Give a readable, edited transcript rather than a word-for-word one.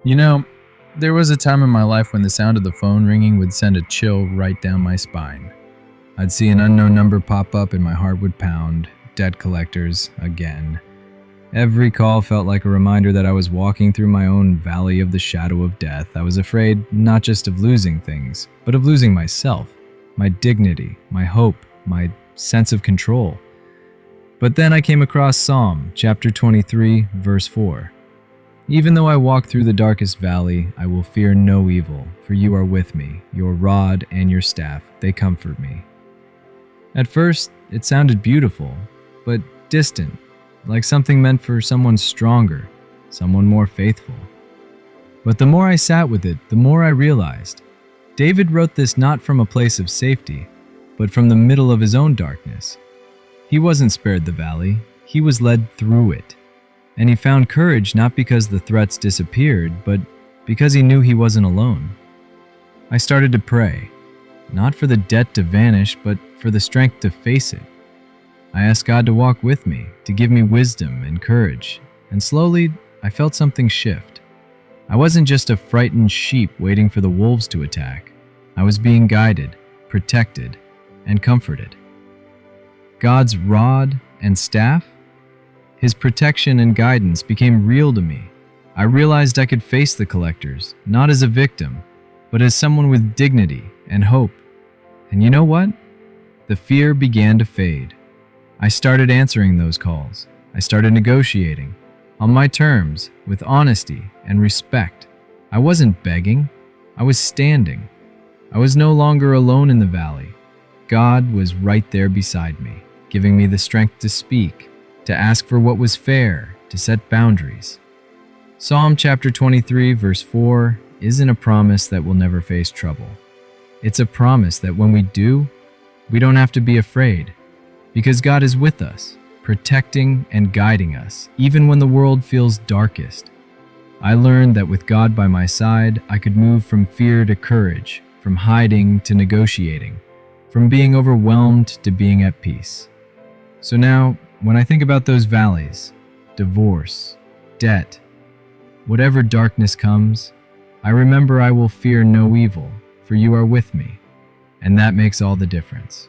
You know, there was a time in my life when the sound of the phone ringing would send a chill right down my spine. I'd see an unknown number pop up and my heart would pound. Debt collectors, again. Every call felt like a reminder that I was walking through my own valley of the shadow of death. I was afraid not just of losing things, but of losing myself, my dignity, my hope, my sense of control. But then I came across Psalm chapter 23, verse 4. Even though I walk through the darkest valley, I will fear no evil, for you are with me. Your rod and your staff, they comfort me. At first, it sounded beautiful, but distant, like something meant for someone stronger, someone more faithful. But the more I sat with it, the more I realized David wrote this not from a place of safety, but from the middle of his own darkness. He wasn't spared the valley, he was led through it. And he found courage not because the threats disappeared, but because he knew he wasn't alone. I started to pray, not for the debt to vanish, but for the strength to face it. I asked God to walk with me, to give me wisdom and courage, and slowly I felt something shift. I wasn't just a frightened sheep waiting for the wolves to attack. I was being guided, protected, and comforted. God's rod and staff, His protection and guidance became real to me. I realized I could face the collectors, not as a victim, but as someone with dignity and hope. And you know what? The fear began to fade. I started answering those calls. I started negotiating, on my terms, with honesty and respect. I wasn't begging, I was standing. I was no longer alone in the valley. God was right there beside me, giving me the strength to speak, to ask for what was fair, to set boundaries. Psalm chapter 23, verse 4 isn't a promise that we'll never face trouble. It's a promise that when we do, we don't have to be afraid, because God is with us, protecting and guiding us, even when the world feels darkest. I learned that with God by my side, I could move from fear to courage, from hiding to negotiating, from being overwhelmed to being at peace. So now, when I think about those valleys, divorce, debt, whatever darkness comes, I remember I will fear no evil, for you are with me, and that makes all the difference.